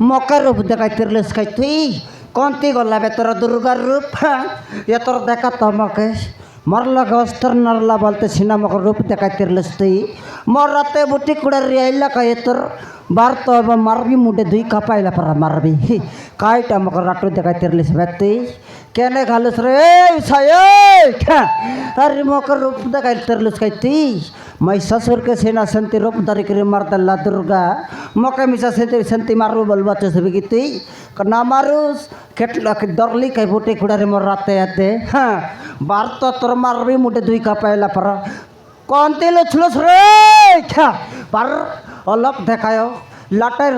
মকার রূপ দেখাইতে খাই তুই কন্তি গলা বে তোর দুর্গার রূপ এ তোর দেখা তোমাকে মরলা গস্তর নরলা বলতে সিনা মক রূপ দেখাইতে তুই মর রাতে বুটি কুড়ার আইলা কায়ে তোর বার তো মারবি মুডে দুই কাপাইলা পারা মারবি কাইটা মক রাটু দেখাইতে তুই কেনে ঘালুস রে अरे मोकर रूप देखाइ तरलुस खाइ तुई मैं ससुर के सेना संति रूप धरी कर मार दल्ला दुर्गा मोके मिसा संति मारू बोलबा तो सभी की तुई ना मारूस केटला के दरली कई बोटे खुड़ा रे मोर राते आते हाँ बार तो तोर मारबी मुटे दुई का पहला पर कौन तेल उछलुस रे क्या पर अलग देखायो लाटर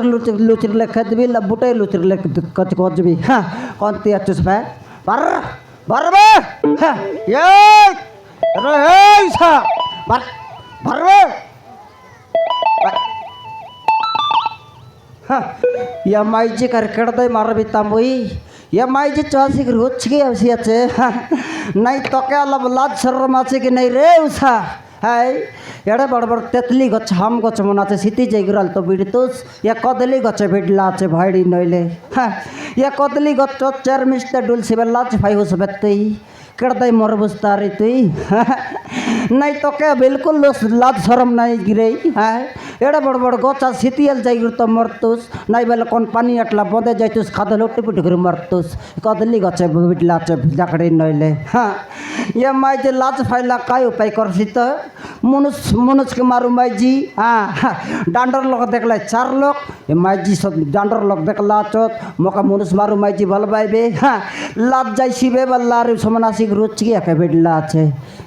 लुचर लेख देबी बुटे लुचर लेख कच कोजबी हाँ कौन ती अचुस भाई पर बरबे ये रे सा बर बरबे या माईजी कर केड़दे मारबी तामुई या माईजी चासी के रोच के आवसी আছে नहीं तो क्या लब लाज शर्म আছে कि नहीं रे उसा हाय एड़े बड़ बड़ तेतली गछ हम गछ मनाचे सिटी जाइगराल तो बिड़तोस या कदली गछ बिडला আছে भाईडी नइले या कदली गछ चार मिस्टर डुल सिबे लाज भाई हो सबतई केड़दई मोर बुस्तारी तुई नहीं तो क्या बिल्कुल लाज शर्म नहीं गिरे हाँ एड़ा बड़ बड़ गोचा सीतियल जाइगर तो मरतुस नहीं बेले कौन पानी अटला बंदे जाइतुस खादल उठी पुटी कर मरतुस कदली गचे बिडला चे जाकड़ी नइले हाँ ये माई जे लाज फाइला काय उपाय करसी तो मनुष के मारू माई जी हाँ डांडर लोग देखला 4 लोग ये माई जी सब डांडर लोग देखला चोत मोका मनुष मारू माई जी भल पाइबे हाँ लाज जाइसिबे बल्ला रे समनासी रोच के के बिडला আছে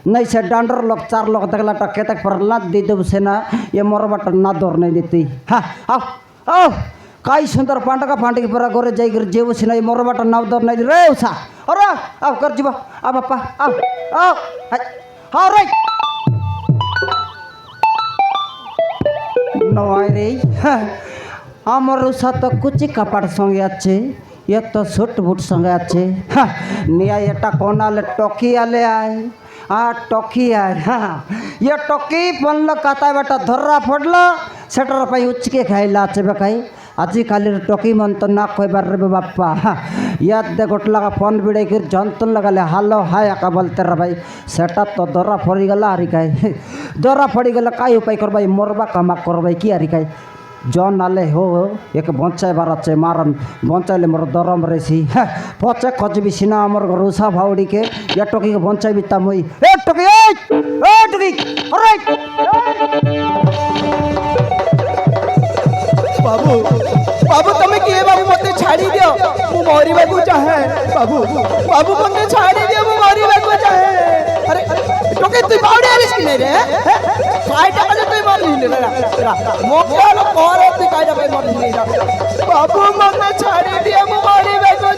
नहीं से डांडर लोग 4 लोग देखला टके तक पर लाज दे देब से ना ये मोर बट ना दौर नहीं देती हाँ आओ आओ काई सुंदर पांडका पांडकी पर गोरे जाइगर जेव से नहीं मोर बट ना दौर नहीं रे उसा अरे आओ कर जीवा आ बापा आओ आओ हां रे नो आई रे আমার সাথে কুচি কাপড় সঙ্গে আছে ये तो सूट बूट संगे आछे निया एटा कोनाले टकी आले आए टकी आए हाँ ये टकी बनल काता बेटा धर्रा पड़ल सेटर पाई उचके खाइला आछे बेकाई आजिकाली टकी मन तो ना खोबार रे बाप्पा याद दे गोटला फोन बिड़े कर जंतन लगाले हालो हाय आका बोलते रे भाई सेटा तो धरा पड़ी गला हरिकाई धरा पड़ी गला काई उपाय करबाई मरबा कामा करबाई की हरिकाई जन आले हो एक बचाई बाराचे मारन बचाइले मोर दरम रेसी पचे खजबी सीना आमर रुसा भाउडी के या टकी के बचाई बिता मुई ए टकी अरे बाबू बाबू तमे के बाबू मते छाड़ी दियो मु मरिबा को चाहे बाबू बाबू मते छाड़ी दियो मु मरिबा को चाहे अरे टके तू बावड़ी आलिस कि नहीं रे काय टाका जे तू मरली रे मोकालो करे तू काय टाका मरली रे बाबू मते छाड़ी दियो मु मरिबा को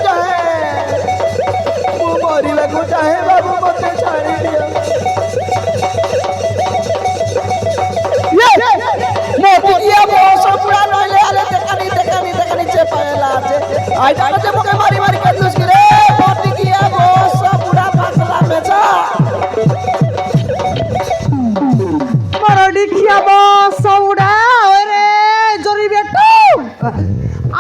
चाहे बाबू मते छाड़ी दियो मोती किया बहुत पुरा नले आले देखनी चे पायला आछे आई टाका जे मोके मारी कर दुस की रे मोती किया बहुत पुरा फासला में जा मरडी किया बस सौड़ा अरे जोरी बेटू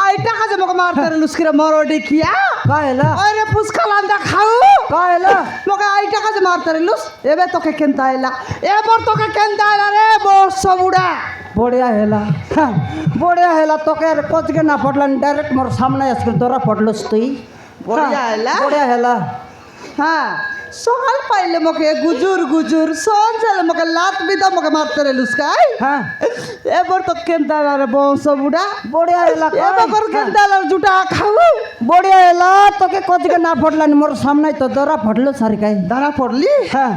आई टाका जे मोके मारते रे लुस्की रे मरडी किया काहेला अरे पुस्का लांदा खाऊ काहेला मोके आई टाका जे मारते रे लुस एबे तोके केनता आइला एबर तोके केनता आइला रे बस सौड़ा बढ़िया हेला तो के कोच के ना पड़लन डायरेक्ट मोर सामने आसकर दरा पड़लस तुई बढ़िया हेला हाँ सकाल पाइले मके गुजुर संजल मके लात बिदा मके मारते रे लुस्काई हाँ एबर तो केंदाला रे बंश बुडा बढ़िया हेला एबर केंदाला जुटा खाऊ बढ़िया हेला तो के कोच के ना पड़लन मोर सामने तो दरा पड़लो सारी काई दरा पड़ली हाँ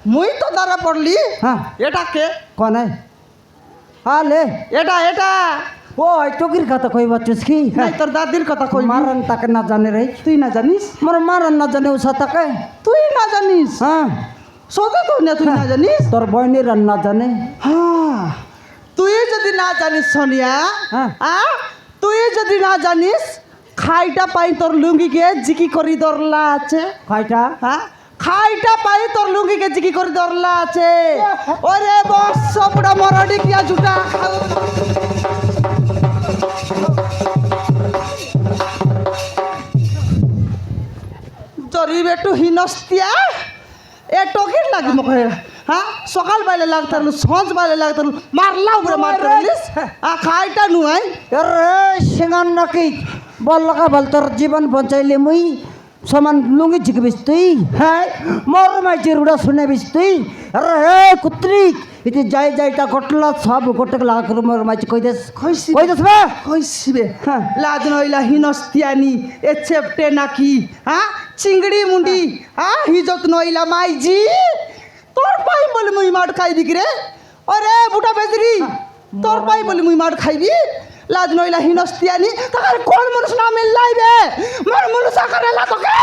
मुई तो दरा पड़ली हाँ एटा के कौन है हाँ ले एटा ओ टोकिर कथा कोई बच्चों की नहीं तोर दादीर कथा कोई मारन तक ना जाने रही तू ना जानिस मोर मारन ना जाने उसा तक तू ना जानिस हाँ सोदा तो ना तू ना जानिस तोर बहनी रन ना जाने हाँ तू जदि ना जानिस सोनिया हाँ तू जदि ना जानिस खाइटा पाई तोर लुंगी के जिकी करिडोर ला আছে खाइटा हाँ खाइटा पाई तोर लुंगी के जिकी करिडोर ला আছে ओरे बस सबड़ा मरडी किया जुटा একটু হিনস্তিয়া এ টকির লাগি মকে হ্যাঁ সকাল বেলা লাগতার সঞ্জ বেলা লাগতার মারলা উপরে মারতারিস খাইটা নুয়াই আরে সিঙ্গান নাকি বল লাগা বল তোর জীবন বঞ্চাইলে মুই সমান লুঙ্গি ঝিকবিস তুই হ্যাঁ মোর মাইচির উড়া শুনে বিস তুই আরে হে কুত্রিক ইতি যাই যাইটা ঘটলা সব গোটে লাখ মোর মাইচি কই দেস কইছি কই দেস বে কইছিবে হ্যাঁ। লাজ নইলা হিনস্তিয়ানি এ চেপটে নাকি হ্যাঁ চিংড়ি মুন্ডি হ্যাঁ হিজত নইলা মাইজি তোর পাই বলে মুই মার খাইবি কি রে ওরে বুটা বেজরি তোর পাই বলে মুই মার খাইবি লাজ নইলা হিনস্তিয়ানি তাকার কোন মানুষ না মিলাইবে মার মানুষ আকারেলা তোকে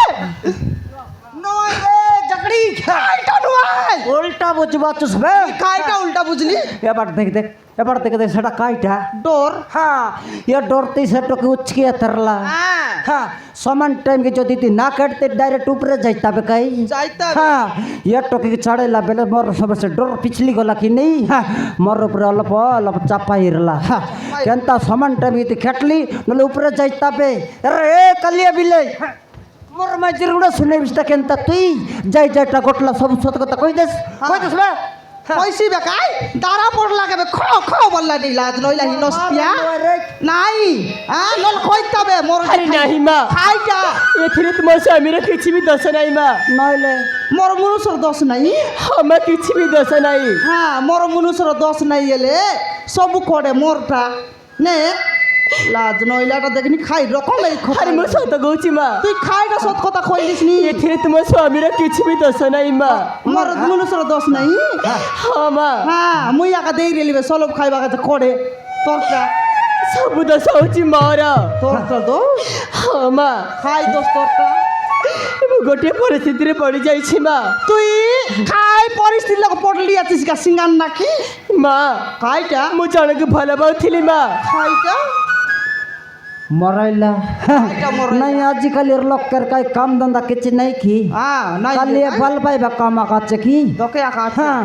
নয় রে জাকড়ি কাইটা নয় উল্টা বুঝবাচ্ছিস বে কাইটা উল্টা বুঝলি এবার দেখ দেখ এবার দেখ দেখ সেটা কাইটা ডোর হ্যাঁ ये डरते से टोके उचके तरला হ্যাঁ हाँ समान टाइम के जो दीदी ना काटते डायरेक्ट ऊपर जाता बे कहीं যাইতা हाँ ये टोके के चढ़े ला बेले मोर सब से डर पिछली गला कि नहीं हाँ मोर ऊपर अलप चापा हिरला हाँ केंता समान टाइम के खेटली नले ऊपर जाता बे अरे कलिया बिले मोर मजर उड़ा सुने बिस्ता केंता तुई जाई जाटा गोटला सब सत কথা কই দেস বে কইছি বে কাই দাঁড়া পড় লাগাবে খ খ বললা নি লাজ নইলা হিনস্তিয়া নাই হ্যাঁ নল কইতাবে মোর আরে নাহি মা খাইটা এথিরে তোমার স্বামীর কিছু বি দোষ নাই মা নইলে মোর মনুষ্যর দোষ নাই আমার কিছু বি দোষ নাই হ্যাঁ মোর মনুষ্যর দোষ নাই এলে সবু করে মোরটা নে লাজ নইলাটা দেখনি খাই রকম এই আরে খতা মো সত গৌছি মা তুই খাইটা সত কথা কইলিস নি এথিরে তোমার স্বামীর কিছু বি দোষ নাই মা মোর মনুষ্যর দোষ নাই হ্যাঁ মা হ্যাঁ মুই আকা দেই রেলিবে সলব খাইবা কাছে করে তোরটা সবু দোষ হচ্ছে মার তোরটা দোষ হ্যাঁ মা খাই দোষ তোরটা ମୁଁ ଗୋଟିଏ ପରିସ୍ଥିତିରେ ପଡ଼ିଯାଇଛି ମା তুই খাই পরিস্থিতি লোক পড়লি আছিস কা সিঙ্গান নাকি ମା খাইটা ମୁଁ ଜଣକୁ ଭଲ ପାଉଥିଲି ମା খাইটা मरैला काइटा मरैला? नहीं आजकल लोग कर का काम धंधा किच नहीं की হ্যাঁ নাই खाली बल पाइबा काम काचे की তোকে আকা हाँ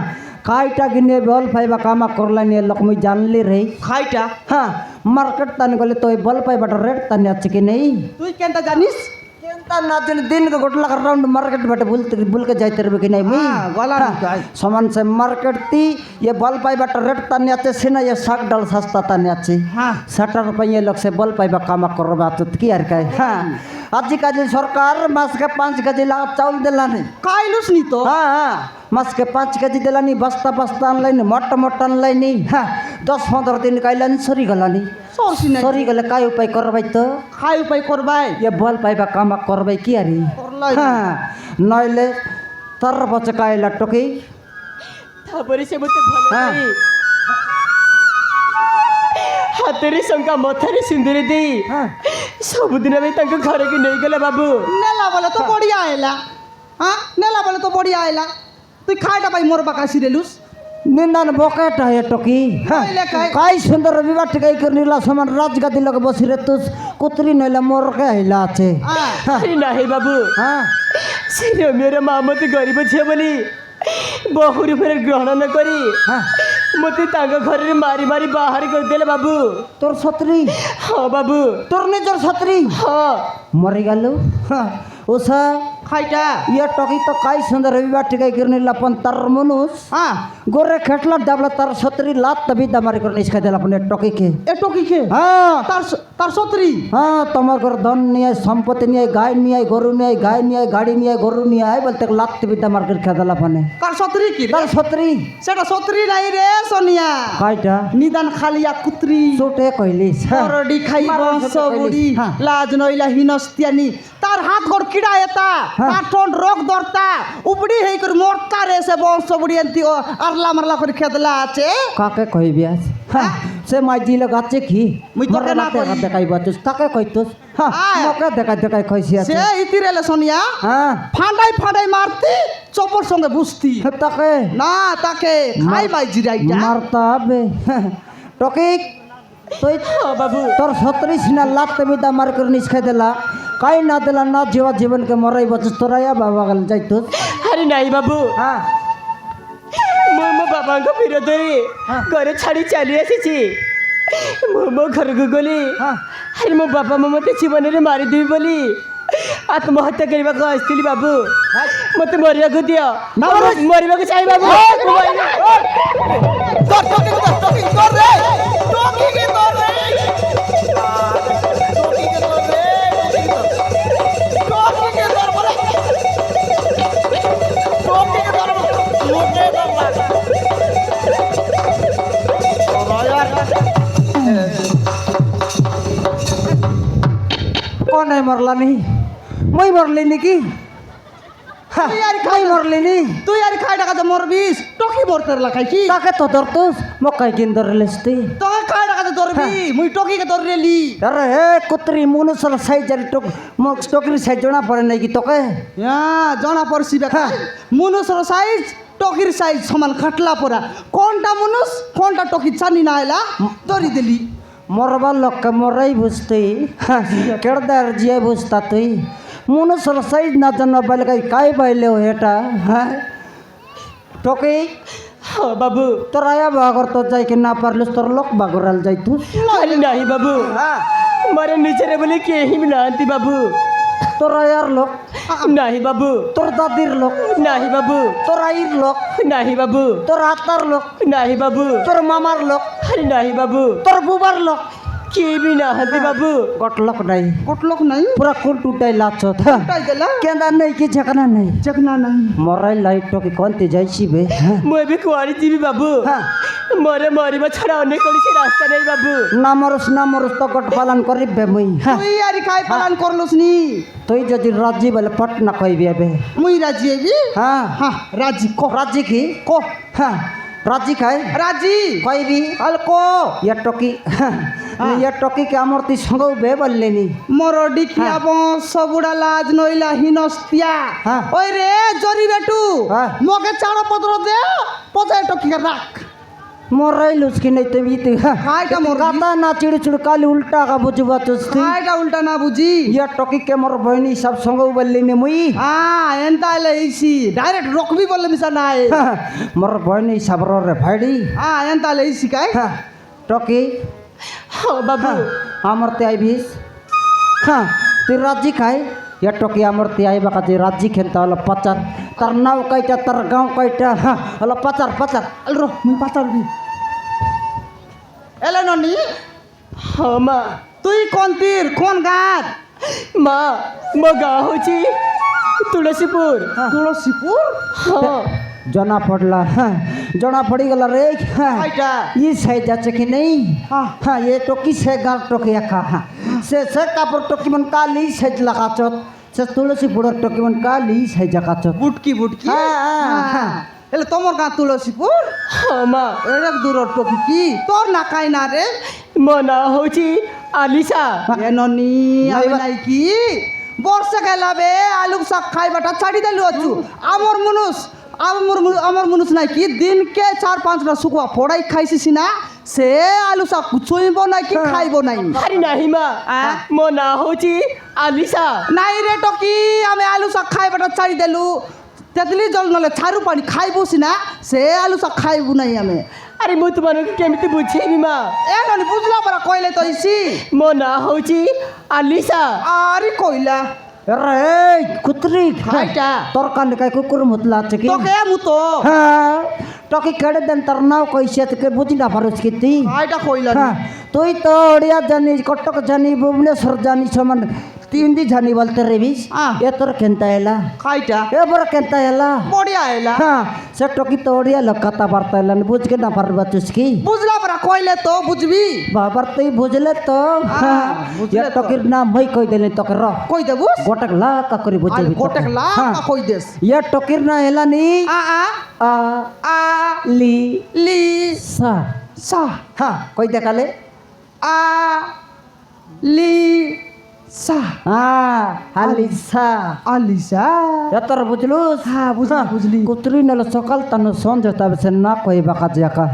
काइटा गिने बल पाइबा काम करला नहीं लोग मुझे जानली रही খাইটা हाँ मार्केट तन गले तो बल पाइबा रेट तन अच्छे की नहीं তুই কেনটা জানিস केंता ना दिन को गोटला का राउंड मार्केट बटे बुल के जाते रहे कि नहीं मुई हाँ, गला हाँ, निकाय। सामान से मार्केट ती ये बल पाइबा रेट तन अच्छे से ना ये साग डाल सस्ता तन अच्छे हाँ 60 रुपये लोग से बल पाइबा काम करवा तो की यार का हाँ आजिकाली सरकार मास के 5 केजी ला चावल दिलानी খাইলুস নি তো हाँ हाँ मास के 5 केजी दिलानी बस्ता बस्ता ऑनलाइन मोटा मोटा ऑनलाइन हाँ 10-15 दिन काइलानी सरी गलानी সরছি না सरी गले काय उपाय करवाई तो খাই উপায় করবাই ये बल पाइबा काम करवाई की यारी করলাই हाँ नइले तर बचे काइला टोकी ତାପରେ ସେ ମୋତେ ଭଲ ହଁ। ଦେଇ ହାତରେ ଶଙ୍କା ମଥାରେ ସିନ୍ଦୁର ଦେଇ हाँ ସବୁଦିନ ପାଇଁ ତାଙ୍କ ଘରକୁ ନେଇଗଲା ବାବୁ নেলা বলে তো বড়িয়া আইলা হ্যাঁ নেলা বলে তো বড়িয়া আইলা তুই খাইটা পাই মোর বাকা সিরেলুস निंदन बोकेट है टोकी हाँ नइले काय? काय सुंदर विवाह टिकाई करनीला समान राजगादी लग बसी रे तुस कुतरी नइला मोर के हिला छे হ্যাঁ ଆରେ ନାହିଁ ବାବୁ हाँ ସେ ରମ୍ୟର ମା ମୋତେ ଗରିବ ଝିଅ ବୋଲି ବହୁ ରୂପରେ ଗ୍ରହଣ ନ କରି हाँ ମୋତେ ତାଙ୍କ ଘରରେ ମାରି ମାରି ବାହାର କରିଦେଲେ ବାବୁ तोर छतरी ହଁ ବାବୁ तोर निजर छतरी ହଁ मरी गलु हाँ उषा খাইটা ये टोकी तो काय सुंदर विवाह टिकाई करनीला पण तर मनुष হ্যাঁ गोरे खेटला डाबला तर छतरी लात तभी दमारी कर निस्का देला अपने टोकी के এ টকি খে हाँ তার তার সত্রি हाँ तुम्हार घर धन नहीं है संपत्ति नहीं है गाय नहीं है गोरु नहीं है गाय नहीं है गाड़ी नहीं है गोरु नहीं है बोलते लात तभी दमार कर खा देला अपने তার সত্রি কি রে तर छतरी সেটা সত্রি নাই রে সোনিয়া कायटा নিদান খালিয়া কুত্রি চোটে কইলিস বড়ডি খাইব মারা সবুড়ি হ্যাঁ। লাজ নইলা হিনস্তিয়ানি তার হাত গড় কিড়া এতা হ্যাঁ। তার ঠোঁট রোগ ধরতা উপড়ি হেই করে মোরতা রে সে বংশ বুড়ি এন্তি ও আরলা মারলা করে খেদলা আছে কাকে কইবি আজ হ্যাঁ সে মাইজি লাগাচ্ছে কি মুই তোকে না কই। দেখাই বাতুস তাকে কইতুস হ্যাঁ আয়। মকে দেখাই দেখাই কইছি আছে সে ইতিরেলে সোনিয়া হ্যাঁ ফান্ডাই ফান্ডাই মারতি চপর সঙ্গে বুঝতি তাকে না তাকে খাই বাই জিরাইটা মারতা হবে টকিক তুই ହଁ ବାବୁ তোর 36 সিনা লাত তবে দামার করে নিস্কাই দেলা কাই না দেলা না জীবন के মরাই বচস তোরায়া বাবা গল যাইতুস ଆରେ ନାହିଁ ବାବୁ হ্যাঁ ମୁଁ ମୋ ବାବାଙ୍କ ବିରୋଧରେ ହଁ। ଘରେ ଛାଡ଼ି ଚାଲି ଆସିଛି ମୁଁ ମୋ ଘରକୁ ଗଲି ହଁ ଆରେ ମୋ ବାପା ମା ମୋତେ ଜୀବନରେ ମାରିଦେବି ବୋଲି ଆତ୍ମହତ୍ୟା କରିବାକୁ ଆସିଥିଲି ବାବୁ ମତେ ମରିବାକୁ ଦିଅ ମରିବାକୁ ଚାହିଁ ବାବୁ ধর টকি ধর টকি ধর রে টকি কে ধর রে টকি কে ধর রে টকি কে ধর বলে টকি কে ধর লোকে ধর यार কোন মরলানি মই মরলি নাকি তুই আর মই মরলি নি তুই আর খাই টাকা মরবিস টকি মরতে লাগাই কি তাকে তো ধরতুস মকাই কিন ধরলেস্তি তোকে খাই টাকা ধরবি মুই টকিকে ধরলি আরে হে কুত্রি মনুষর সাইজ আর টকরি সাইজ জনা পড়ে নাই কি তোকে হ্যাঁ জনা পড়ছি বেকা মনুষর সাইজ টকির সাইজ সমান খাটলা পড়া কোনটা মনুষ কোনটা টকি জানি না এলা ধরি দিলি মরবার লোককে মরাই বুঝতে কেড়দার জিয়াই বুঝতা তুই মনুষর সাইজ না জানা পাইলে কাই পাইলেও এটা হ্যাঁ টকি বাবু তোর আয়া বাগর তো যাই কি না পারলিস তোর লোক বাগরাল যাই তুই আরে নাই বাবু মারে নিজেরে বলে কেহি নাহান্তি বাবু তোর আয়ার লোক নাহি বাবু তোর দাদির লোক নাহি বাবু তোর আইর লোক নাহি বাবু তোর আতার লোক নাহি বাবু তোর মামার লোক আরে নাহি বাবু তোর বুবার লোক কেহি নাহান্তি বাবু গট লোক নাই কোটলোক নাই পুরা কোন টুটাই লাচত উঠাই দিলা কেন্দা নেই কি ঝাকনা নেই চেকনা নাই মরাই লাইট টকি কোনতে যাইছি বে ମୁଁ ଏବେ କୁଆଡ଼େ ଯିବି ବାବୁ ମୋର ମରିବା ଛଡ଼ା ଅନ୍ୟ କୌଣସି ରାସ୍ତା ନାହିଁ ବାବୁ না মরস তো গট পালন করিবে মুই তুই আর খাই পালন করলস নি তুই যদি রাজি বলে পট না কইবি এবে মুই রাজি এবি হ্যাঁ হ্যাঁ রাজি ক রাজি কি ক হ্যাঁ রাজি খাই রাজি কইবি আল ক ইয়া টকি ইয়া টকি কে আমর তুই সঙ্গ বে বললেনি মোর ডিখিয়া সবুড়া লাজ নইলা হিনস্তিয়া হ্যাঁ। ওই রে জরি বেটু হ্যাঁ। মগে চাড়া পত্র দে পচাই টকিকে রাখ মরাই লুচকি নাই তুমি তুই খাইটা মরবি। গাতা না চিড়ি চিড়ি কালি উল্টা কা বুঝবা তুই খাইটা উল্টা না বুঝি ইয়া টকি কে মোর বহিনী সব সঙ্গ বললেনি মুই এন্তা এলে ইসি ডাইরেক্ট রকবি বললে মিশা নাই মোর বহিনী সাবর রে ভাইডি এন্তা এলে ইসি কাই টকি ହଁ ବାବୁ আমার তে আইবিস হ্যাঁ তুই রাজি খাই ইয়া টকি আমার তে আইবা কাজে রাজি খেলতে হলো পাচার তার নাও কয়টা তার গাঁও কয়টা হ্যাঁ হলো পাচার পাচার আল রো মুই পাতারবি এলে ননি ହଁ ମା তুই কোন তীর কোন গাছ ମା ମୋ ଗାଁ ହେଉଛି ତୁଳସୀପୁର তুলসীপুর ହଁ জনা পড়লা হ্যাঁ জনা পড়ি গেল রে হ্যাঁ কয়টা ই সাইজ আছে কি নেই হ্যাঁ। হ্যাঁ ये टोकी से गाल टोकी एका हाँ से कापर टोकी मन काली साइज लगाचत से तुलसी पुडर टोकी मन काली साइज लगाचत বুটকি বুটকি হ্যাঁ। এলে তোমার গাঁ তুলসীপুর ହଁ ମା এরক দূরর টকি কি তোর না কাই না রে ମୋ ନାଁ ହେଉଛି আলিসা এ ননি আমি নাই কি বর্ষা গেলাবে আলু শাক খাইবাটা ছাড়ি দিলু অছু আমার মনুষ নাই কি দিনকে 4-5টা শুকুয়া ফড়াই খাইছিস না সে আলু শাক চুইব নাই কি খাইব নাই আরে ନାହିଁ ମା ମୋ ନାଁ ହେଉଛି আলিসা নাই রে টকি আমি আলু শাক খাইবাটা ছাড়ি দেলু তেতলি জল নলে ছাড়ু পানি খাইবু সিনা সে আলু শাক খাইবু নাই আমি আরে ମୁଁ ତୁମମାନଙ୍କୁ କେମିତି ବୁଝେଇବି ମା এ ননি বুঝলা পরা কইলে তো ইসি ମୋ ନାଁ ହେଉଛି আলিসা আরে কইলা রে কুতরি খাইটা তোর কান কাই কুকুর মুতলা আছে কি তোকে মুতো হ্যাঁ টকি কেড়ে দেন তার নাও কইছে তোকে বুঝি না পারুস কি তুই খাইটা কইলা হ্যাঁ তুই তো ওড়িয়া জানি কটক জানি ভুবনেশ্বর জানি সমান তিনদি জানি বলতে রেবিস এ তোর কেনতা এলা খাইটা এবার কেনতা এলা বড়িয়া এলা হ্যাঁ সে টকি তো ওড়িয়া লোক কথা বার্তা এলান বুঝকে না পারবা তুসকি বুঝলা পরা কইলে তো বুঝবি বাবার তুই বুঝলে তো হ্যাঁ বুঝলে তো। টকির নাম মই কই দিলে তোকে র কই দেবু গোটাক লাকা করে বুঝবি গোটেক লা কই দেস ইয়া টকির না এলানি আ আ আ আ লি লি সা সা হ্যাঁ কই দেখালে আ লি সা আলিসা আলিসা এতর বুঝলুস হ্যাঁ, বুঝলি। কুতরি নলে সকাল তানো সঞ্জ তবে সে না কইবা কাজে একা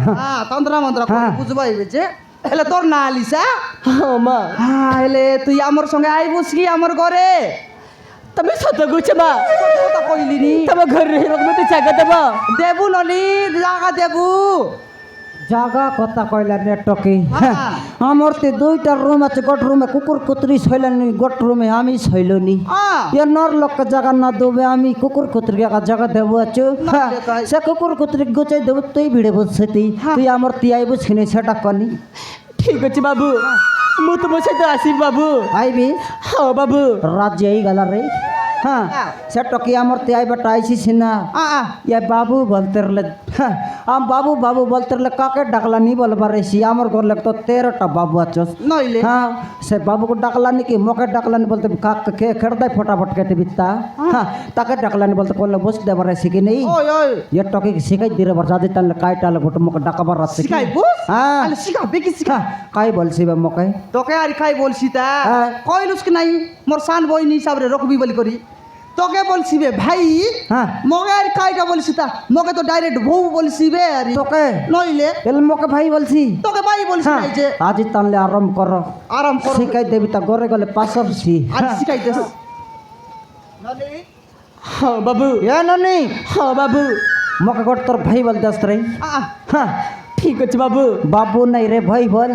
তন্দ্রা মন্ত্রা হ্যাঁ। বুঝবাই বেছে হেলে তোর না আলিসা ହଁ ମା হেলে তুই আমার সঙ্গে আইবুস কি আমার ঘরে ତମେ ସତ କହୁଛ ମା কথা কইলি নি ତମ ଘରେ ରହିବାକୁ ମୋତେ ଜାଗା ଦେବ দেবু ননি জাগা দেবু জাগা কথা কইলা নেটকে হ্যাঁ। আমার তে দুইটা রুম আছে গট রুমে কুকুর কুতরি শৈলানি গট রুমে আমি শৈলনি এ নর লোক জায়গা না দেবে আমি কুকুর কুতরি জায়গা দেবো আছো সে কুকুর কুতরি গোচাই দেবো তুই ভিড়ে বসে তুই আমার তিয়াই বুঝিনি সেটা কনি ঠিক আছে বাবু ମୁଁ ତୁମ ସହିତ ଆସିବି ବାବୁ আইবি ହଁ ବାବୁ রাজ্য এই গেল রে হ্যাঁ সে টকি আমার তিয়াই বেটা আইসি সিনা ये बाबू बोलते रहे हम बाबू बाबू बोलते रहे काके डाकला नहीं बोल पा रही আমার घर लग तो 13टा बाबू आचोस নইলে हाँ से बाबू को डाकला नहीं कि मोके डाकला नहीं बोलते काक के खेड़दा फटाफट कहते बित्ता हाँ ताके डाकला नहीं बोलते कोले बस दे बारे सिकी नहीं ওই ওই ये टॉकी सिखाई दे रे बरजा दे तन काई टाल गोट मोके डाका बर रात শিখাই বুঝ हाँ আরে শিখাবে কি শিখা काई बोल सी बे मोके তোকে আর খাই বলছি তা হ্যাঁ। কইলুস কি নাই মোর সান বইনি হিসাবে রকবি বলি করি তোকে বলছি বে ভাই হ্যাঁ মগে আর কাইটা বলছি তা মগে তো ডাইরেক্ট বউ বলছি বে আর তোके নইলে তেল মোকে ভাই বলছি তোকে ভাই বলছি হ্যাঁ নাই যে आज तानले आराम करो আরাম কর শিখাই দেবি তা ঘরে গেলে পাসর ছি আর শিখাইতেছ ହଁ ବାବୁ ଏ ନନି ହଁ ବାବୁ मोके गोट तोर भाई बोल दस रे हाँ ଠିକ ଅଛି ବାବୁ बाबू नहीं रे भाई बोल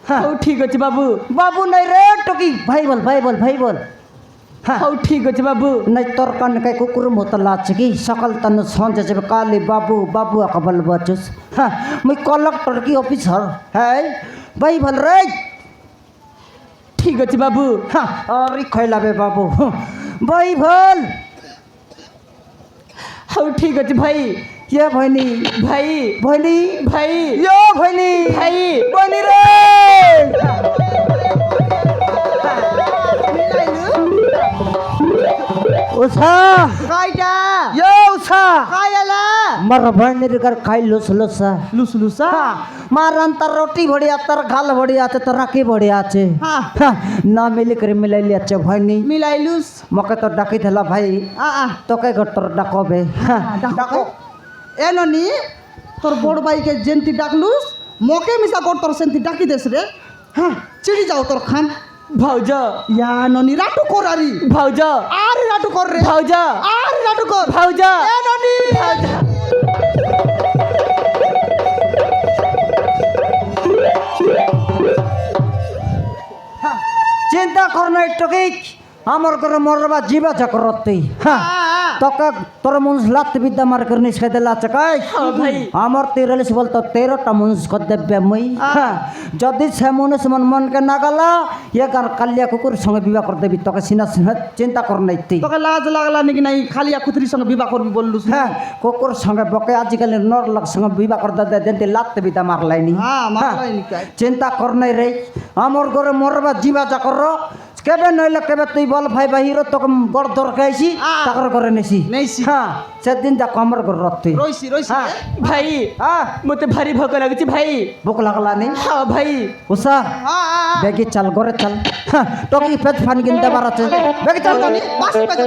हाँ ହଉ ଠିକ ଅଛି ବାବୁ बाबू नहीं रे टोकी भाई बोल भाई बोल हाँ ହଉ ଠିକ ଅଛି ବାବୁ नहीं तोर कन के कुकुर मोतला की सकल तन संज जब काली बाबू बाबू अकबल बचुस हाँ मैं कलेक्टर की ऑफिसर है भाई बोल रे ଠିକ ଅଛି ବାବୁ हाँ अरे खैला बे बाबू भाई बोल ହଉ ଠିକ ଅଛି ଭାଇ ये भैनी ଭାଇ भैनी ଭାଇ यो भैनी ଭାଇ भैनी रे उषा কাইটা यो उषा কাইলা मर भैनी कर खाई लुस लुसा লুস লুসা मार अंतर रोटी बढ़िया तर गाल बढ़िया আছে तर राखी बढ़िया আছে हाँ। ना मिली कर मिलाइली আছে भैनी মিলাইলুস मके तो डाकी थला भाई তোকে গটর ডাকবে ডাকো এ ননি তোর বড় ভাইকে জেন্তি ডাকলুস মকে মিশা কর তোর সেন্তি ডাকি দেস রে হ্যাঁ চিড়ি যাও তোর খান ଭାଉଜ ইয়া ননি রাটু কর আরি ଭାଉଜ আরে রাটু কর রে ଭାଉଜ আরে রাটু কর ଭାଉଜ এ ননি ଭାଉଜ চিন্তা কর না একটুকি আমার করে মরবা জীবা চাকরতে হ্যাঁ তোকে তোর মুন্স লাত বিদ্যা মার করে নিষে দিলা চকাই হ্যাঁ ভাই আমার 43 বলতো 13টা মুন্স কর দেবে মই হ্যাঁ যদি সে মনুষ মন মনকে না গলা এ গার কালিয়া কুকুর সঙ্গে বিবাহ করে দেবি তোকে সিনা সিনা চিন্তা কর নাই তুই তোকে লাজ লাগলা নাকি নাই খালিয়া খুতরির সঙ্গে বিবাহ করবি বললুস হ্যাঁ কুকুর সঙ্গে বকে আজকাল নর লোক সঙ্গে বিবাহ করে দে দেন লাত বিদ্যা মারলাইনি হ্যাঁ মারলাইনি কাই চিন্তা কর নাই রে আমার ঘরে মরবা জীবা চাকর কেবে নইলে কেবে তুই বল ভাই বাহির তোকে গড় দরকাইছি তাকর করে নেছি নেছি। হ্যাঁ সেদিন যা কমর করে রত্তি রইছি রইছি হ্যাঁ ଭାଇ হ্যাঁ ମୋତେ ଭାରି ଭୋକ ଲାଗୁଛି ଭାଇ ভুক লাগলা নি ହଁ ଭାଇ উষা বেগি চাল ঘরে চাল হ্যাঁ টকি পেট ফান কিনতে পারাচ্ছে বেগি চাল বাসি বাজে